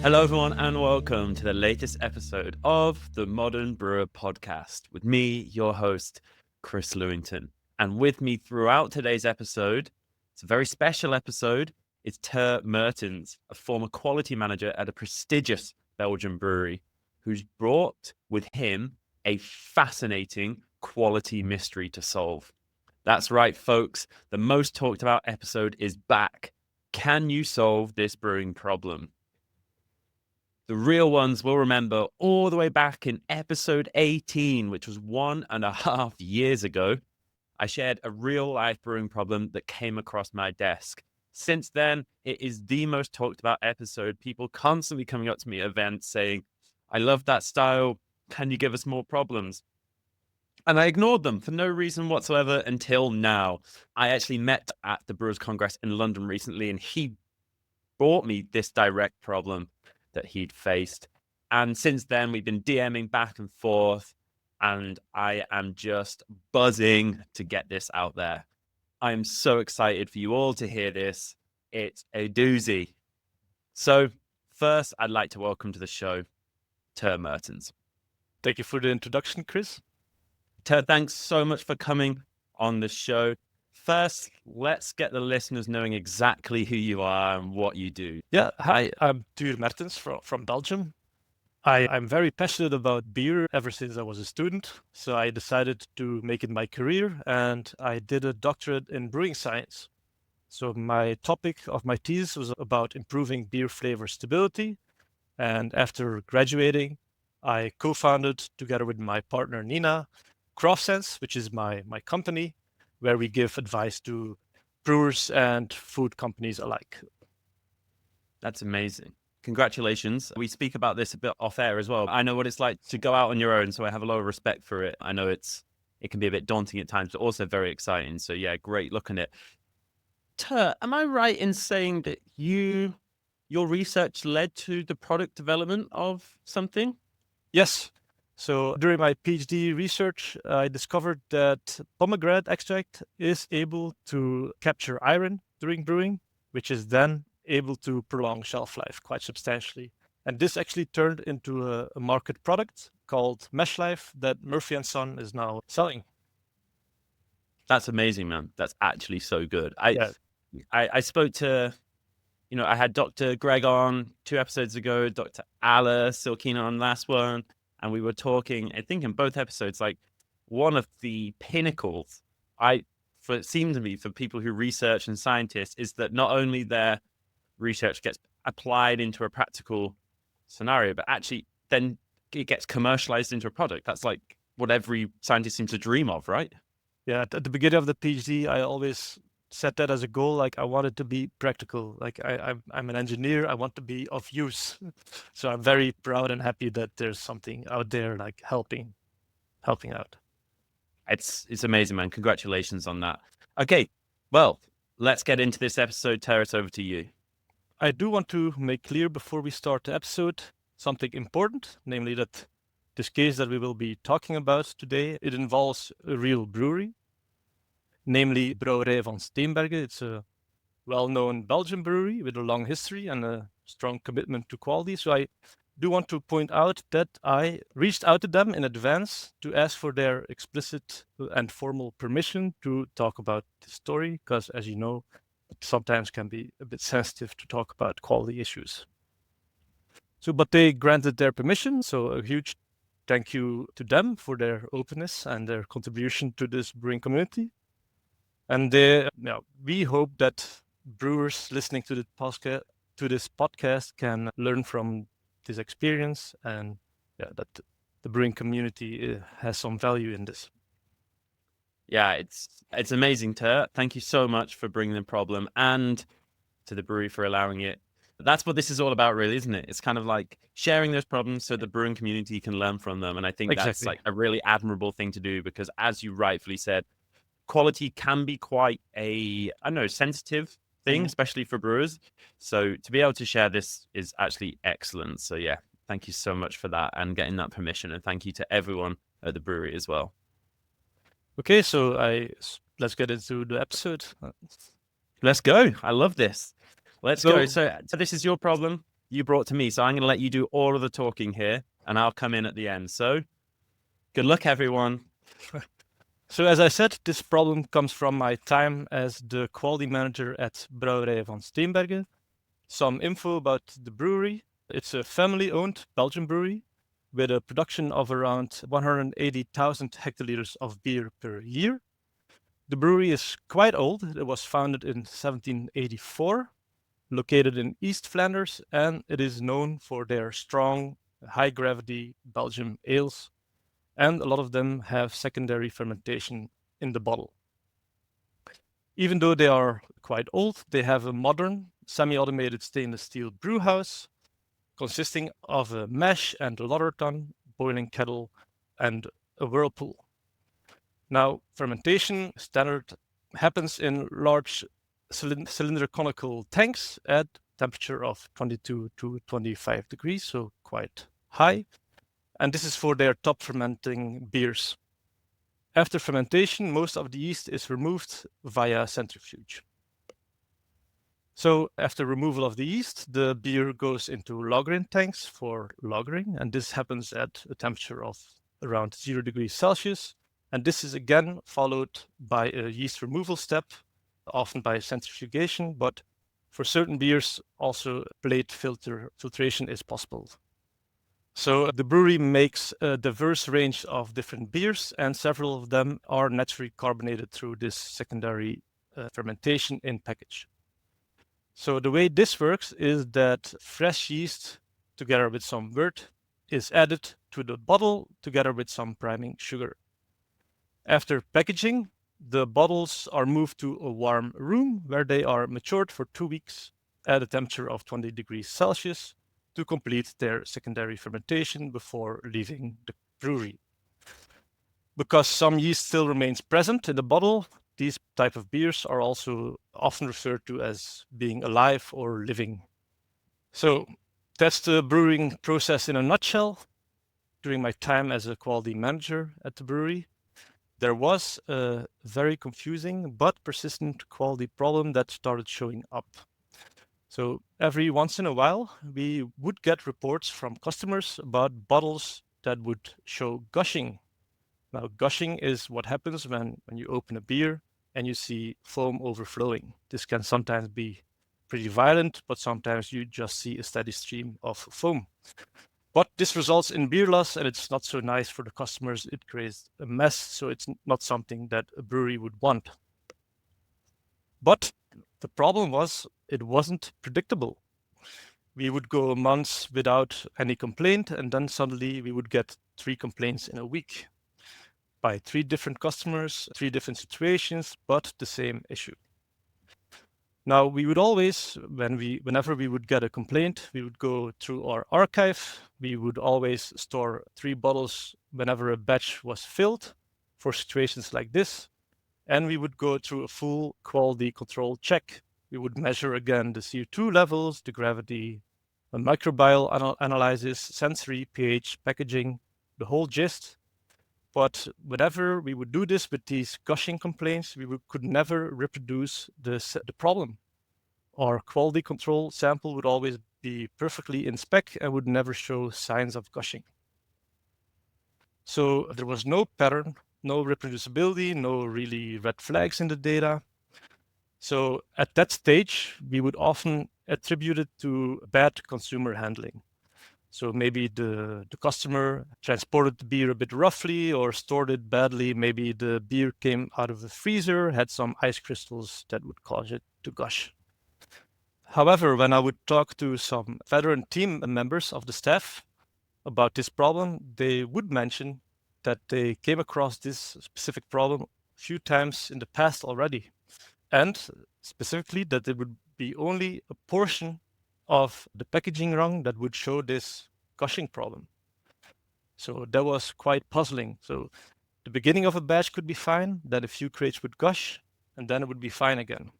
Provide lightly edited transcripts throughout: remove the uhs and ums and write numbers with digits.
Hello, everyone, and welcome to the latest episode of the Modern Brewer podcast with me, your host, Chris Lewington. And with me throughout today's episode, it's a very special episode, it's Tuur Mertens, a former quality manager at a prestigious Belgian brewery, who's brought with him a fascinating quality mystery to solve. That's right, folks. The most talked about episode is back. Can you solve this brewing problem? The real ones will remember all the way back in episode 18, which was 1.5 years ago. I shared a real life brewing problem that came across my desk. Since then, it is the most talked about episode. People constantly coming up to me at events saying, I love that style. Can you give us more problems? And I ignored them for no reason whatsoever until now. I actually met at the Brewers Congress in London recently, and he brought me this direct problem that he'd faced. And since then, we've been DMing back and forth, and I am just buzzing to get this out there. I am so excited for you all to hear this. It's a doozy. So first, I'd like to welcome to the show, Tuur Mertens. Thank you for the introduction, Chris. Tuur, thanks so much for coming on the show. First, let's get the listeners knowing exactly who you are and what you do. Yeah, hi, I'm Tuur Mertens from Belgium. I'm very passionate about beer ever since I was a student, so I decided to make it my career, and I did a doctorate in brewing science. So my topic of my thesis was about improving beer flavor stability, and after graduating, I co-founded, together with my partner Nina, CraftSense, which is my company, where we give advice to brewers and food companies alike. That's amazing. Congratulations. We speak about this a bit off air as well. I know what it's like to go out on your own, so I have a lot of respect for it. I know it can be a bit daunting at times, but also very exciting. So yeah, great look at it. Tuur, am I right in saying that your research led to the product development of something? Yes. So during my PhD research, I discovered that pomegranate extract is able to capture iron during brewing, which is then able to prolong shelf life quite substantially. And this actually turned into a market product called Mesh Life that Murphy & Son is now selling. That's amazing, man. That's actually so good. I spoke to, I had Dr. Greg on 2 episodes ago, Dr. Alice Silkina on last one. And we were talking, I think in both episodes, like one of the pinnacles, it seemed to me for people who research and scientists, is that not only their research gets applied into a practical scenario, but actually then it gets commercialized into a product. That's like what every scientist seems to dream of, right? Yeah, at the beginning of the PhD, I always set that as a goal. Like I wanted to be practical. Like I'm an engineer. I want to be of use. So I'm very proud and happy that there's something out there like helping out. It's amazing, man. Congratulations on that. Okay, well, let's get into this episode. Tuur, it's over to you. I do want to make clear before we start the episode something important, namely that this case that we will be talking about today, it involves a real brewery, namely Brouwerij van Steenbergen. It's a well-known Belgian brewery with a long history and a strong commitment to quality. So I do want to point out that I reached out to them in advance to ask for their explicit and formal permission to talk about the story, because as you know, it sometimes can be a bit sensitive to talk about quality issues. But they granted their permission, so a huge thank you to them for their openness and their contribution to this brewing community. And we hope that brewers listening to this podcast can learn from this experience, and that the brewing community has some value in this. Yeah, it's amazing, Tuur. Thank you so much for bringing the problem and to the brewery for allowing it. That's what this is all about, really, isn't it? It's kind of like sharing those problems so the brewing community can learn from them. And I think that's like a really admirable thing to do, because as you rightfully said, quality can be quite a, sensitive thing, especially for brewers. So to be able to share this is actually excellent. So yeah, thank you so much for that and getting that permission. And thank you to everyone at the brewery as well. Okay, so let's get into the episode. Let's go. I love this. Let's go. So this is your problem. you brought to me. So I'm going to let you do all of the talking here, and I'll come in at the end. So good luck, everyone. So as I said, this problem comes from my time as the quality manager at Brouwerij van Steenbergen. Some info about the brewery. It's a family-owned Belgian brewery with a production of around 180,000 hectoliters of beer per year. The brewery is quite old. It was founded in 1784, located in East Flanders, and it is known for their strong, high-gravity Belgian ales, and a lot of them have secondary fermentation in the bottle. Even though they are quite old, they have a modern, semi-automated stainless steel brew house consisting of a mash and a lauter tun, boiling kettle, and a whirlpool. Now, fermentation standard happens in large cylinder conical tanks at temperature of 22 to 25 degrees, so quite high. And this is for their top fermenting beers. After fermentation, most of the yeast is removed via centrifuge. So after removal of the yeast, the beer goes into lagering tanks for lagering, and this happens at a temperature of around 0 degrees Celsius. And this is again followed by a yeast removal step, often by centrifugation, but for certain beers, also plate filtration is possible. So the brewery makes a diverse range of different beers, and several of them are naturally carbonated through this secondary fermentation in package. So the way this works is that fresh yeast, together with some wort, is added to the bottle together with some priming sugar. After packaging, the bottles are moved to a warm room where they are matured for 2 weeks at a temperature of 20 degrees Celsius to complete their secondary fermentation before leaving the brewery. Because some yeast still remains present in the bottle, these type of beers are also often referred to as being alive or living. So that's the brewing process in a nutshell. During my time as a quality manager at the brewery, there was a very confusing but persistent quality problem that started showing up. So every once in a while, we would get reports from customers about bottles that would show gushing. Now, gushing is what happens when you open a beer and you see foam overflowing. This can sometimes be pretty violent, but sometimes you just see a steady stream of foam. But this results in beer loss, and it's not so nice for the customers. It creates a mess, so it's not something that a brewery would want. But the problem was it wasn't predictable. We would go months without any complaint, and then suddenly we would get 3 complaints in a week by 3 different customers, 3 different situations, but the same issue. Now, we would always, whenever we would get a complaint, we would go through our archive. We would always store 3 bottles whenever a batch was filled for situations like this. And we would go through a full quality control check. We would measure again the CO2 levels, the gravity, a microbial analysis, sensory, pH, packaging, the whole gist. But whenever we would do this with these gushing complaints, we could never reproduce the problem. Our quality control sample would always be perfectly in spec and would never show signs of gushing. So there was no pattern, no reproducibility, no really red flags in the data. So at that stage, we would often attribute it to bad consumer handling. So maybe the customer transported the beer a bit roughly or stored it badly. Maybe the beer came out of the freezer, had some ice crystals that would cause it to gush. However, when I would talk to some veteran team members of the staff about this problem, they would mention that they came across this specific problem a few times in the past already. And specifically that there would be only a portion of the packaging rung that would show this gushing problem. So that was quite puzzling. So the beginning of a batch could be fine, then a few crates would gush, and then it would be fine again.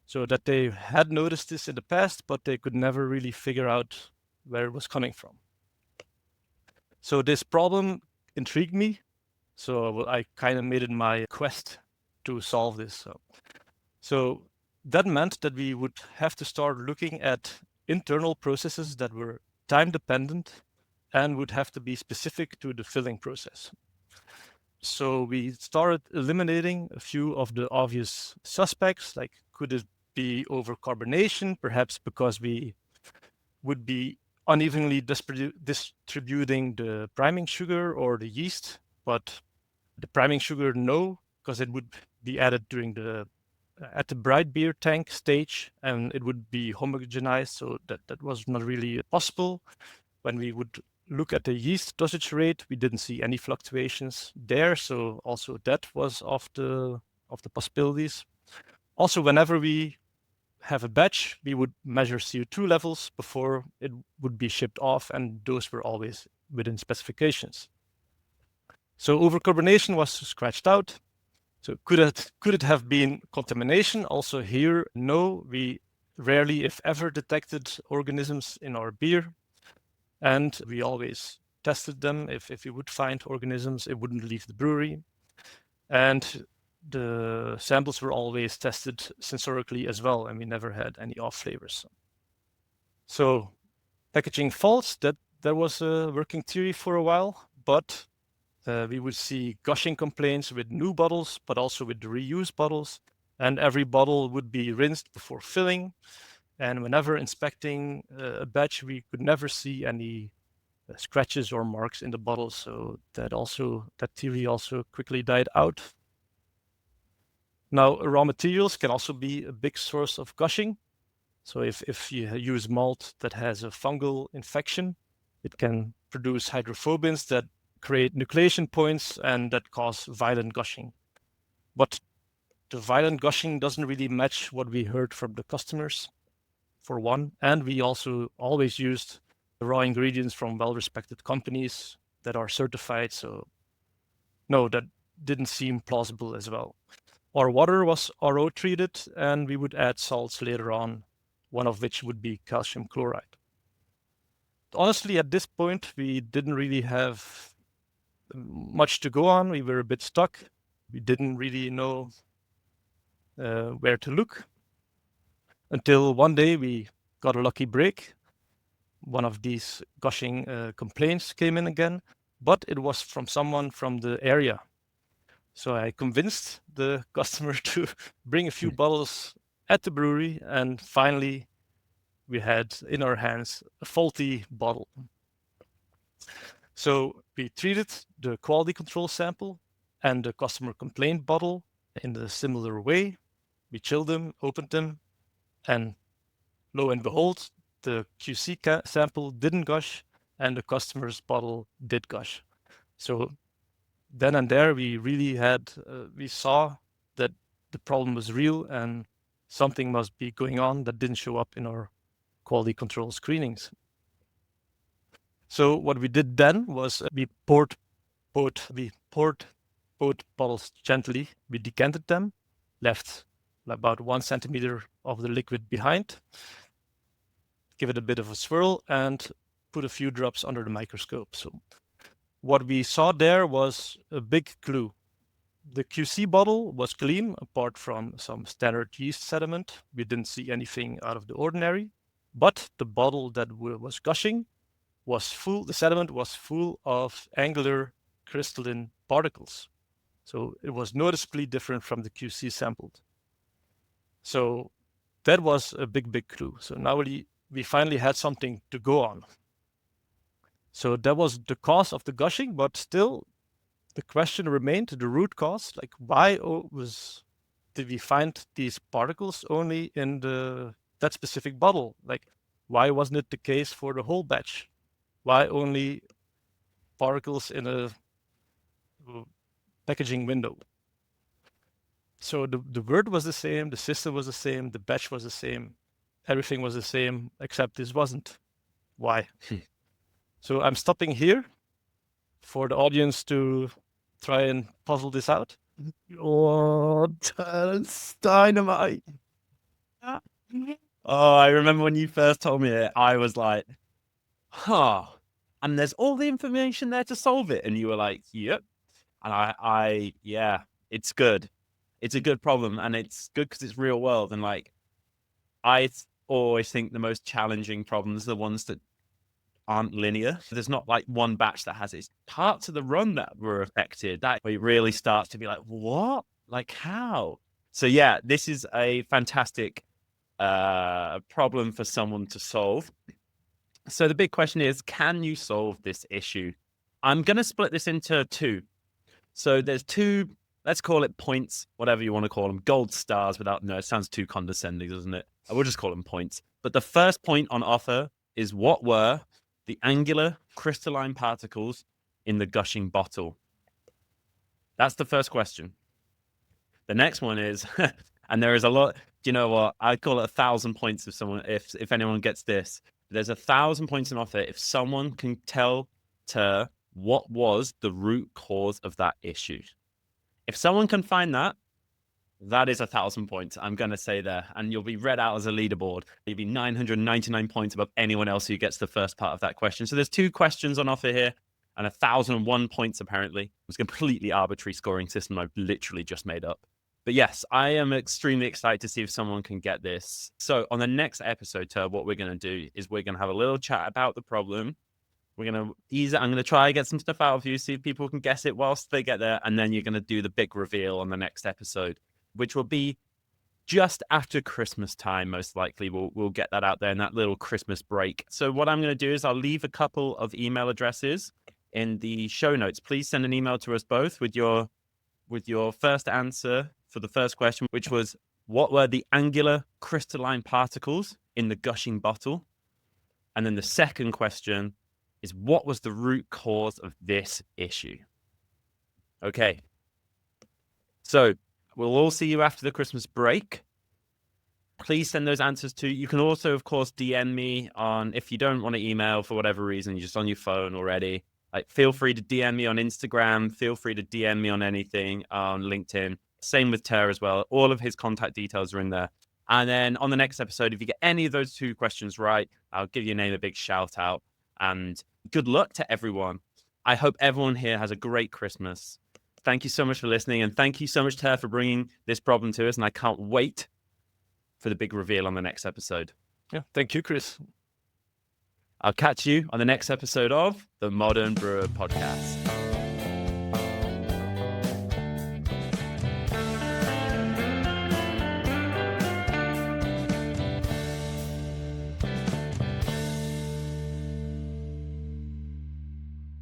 So that they had noticed this in the past, but they could never really figure out where it was coming from. So this problem intrigued me. So I kind of made it my quest to solve this. So that meant that we would have to start looking at internal processes that were time dependent and would have to be specific to the filling process. So we started eliminating a few of the obvious suspects, like could it be overcarbonation, perhaps because we would be unevenly distributing the priming sugar or the yeast, but the priming sugar, no, because it would be added during the at the bright beer tank stage, and it would be homogenized, so that was not really possible. When we would look at the yeast dosage rate, we didn't see any fluctuations there, so also that was of the possibilities. Also, whenever we have a batch, we would measure CO2 levels before it would be shipped off, and those were always within specifications. So overcarbonation was scratched out. So could it have been contamination? Also here, no, we rarely, if ever, detected organisms in our beer. And we always tested them. If we would find organisms, it wouldn't leave the brewery. And the samples were always tested sensorically as well, and we never had any off flavors. So packaging faults, that was a working theory for a while, but we would see gushing complaints with new bottles, but also with the reused bottles. And every bottle would be rinsed before filling. And whenever inspecting a batch, we could never see any scratches or marks in the bottles. So that theory also quickly died out. Now, raw materials can also be a big source of gushing. So if you use malt that has a fungal infection, it can produce hydrophobins that create nucleation points and that cause violent gushing. But the violent gushing doesn't really match what we heard from the customers, for one. And we also always used the raw ingredients from well-respected companies that are certified. So no, that didn't seem plausible as well. Our water was RO treated, and we would add salts later on, one of which would be calcium chloride. Honestly, at this point, we didn't really have much to go on. We were a bit stuck. We didn't really know where to look until one day we got a lucky break. One of these gushing complaints came in again, but it was from someone from the area. So I convinced the customer to bring a few bottles at the brewery, and finally we had in our hands a faulty bottle. So we treated the quality control sample and the customer complaint bottle in a similar way. We chilled them, opened them, and lo and behold, the QC sample didn't gush and the customer's bottle did gush. So then and there, we really we saw that the problem was real and something must be going on that didn't show up in our quality control screenings. So what we did then was we poured both bottles gently. We decanted them, left about 1 centimeter of the liquid behind, give it a bit of a swirl, and put a few drops under the microscope. So what we saw there was a big clue. The QC bottle was clean, apart from some standard yeast sediment. We didn't see anything out of the ordinary, but the bottle that was gushing was full, the sediment was full of angular crystalline particles. So it was noticeably different from the QC sampled. So that was a big clue. So now we finally had something to go on. So that was the cause of the gushing, but still the question remained, the root cause, like why did we find these particles only in that specific bottle? Like why wasn't it the case for the whole batch? Why only particles in a packaging window? So the word was the same, the system was the same, the batch was the same, everything was the same, except this wasn't. Why? So I'm stopping here for the audience to try and puzzle this out. Oh, that's dynamite. Oh, I remember when you first told me it, I was like, huh. And there's all the information there to solve it. And you were like, yep. And yeah, it's good. It's a good problem. And it's good because it's real world. And like, I always think the most challenging problems are the ones that aren't linear. There's not like one batch that has its parts of the run that were affected. That where it really starts to be like, what? Like how? So yeah, this is a fantastic problem for someone to solve. So the big question is, can you solve this issue? I'm going to split this into two. So there's two, let's call it points, whatever you want to call them, gold stars without, no, it sounds too condescending, doesn't it? I will just call them points. But the first point on offer is, what were the angular crystalline particles in the gushing bottle? That's the first question. The next one is, and there is a lot, do you know what? I'd call it 1,000 points if someone, if anyone gets this. There's 1,000 points on offer if someone can tell Tuur what was the root cause of that issue. If someone can find that, that is 1,000 points, I'm going to say there. And you'll be read out as a leaderboard. You'll be 999 points above anyone else who gets the first part of that question. So there's 2 questions on offer here and 1,001 points, apparently. It was a completely arbitrary scoring system I've literally just made up. But yes, I am extremely excited to see if someone can get this. So on the next episode, Tuur, what we're going to do is we're going to have a little chat about the problem. We're going to ease it. I'm going to try and get some stuff out of you, see if people can guess it whilst they get there. And then you're going to do the big reveal on the next episode, which will be just after Christmas time, most likely. We'll get that out there in that little Christmas break. So what I'm going to do is I'll leave a couple of email addresses in the show notes. Please send an email to us both with your first answer for the first question, which was, what were the angular crystalline particles in the gushing bottle? And then the second question is, what was the root cause of this issue? Okay. So we'll all see you after the Christmas break. Please send those answers to, you can also, of course, DM me on, if you don't want to email for whatever reason, you're just on your phone already. Like, feel free to DM me on Instagram. Feel free to DM me on anything on LinkedIn. Same with Tuur as well. All of his contact details are in there. And then on the next episode, if you get any of those 2 questions right, I'll give your name a big shout out. And good luck to everyone. I hope everyone here has a great Christmas. Thank you so much for listening. And thank you so much, Tuur, for bringing this problem to us. And I can't wait for the big reveal on the next episode. Yeah, thank you, Chris. I'll catch you on the next episode of the Modern Brewer Podcast.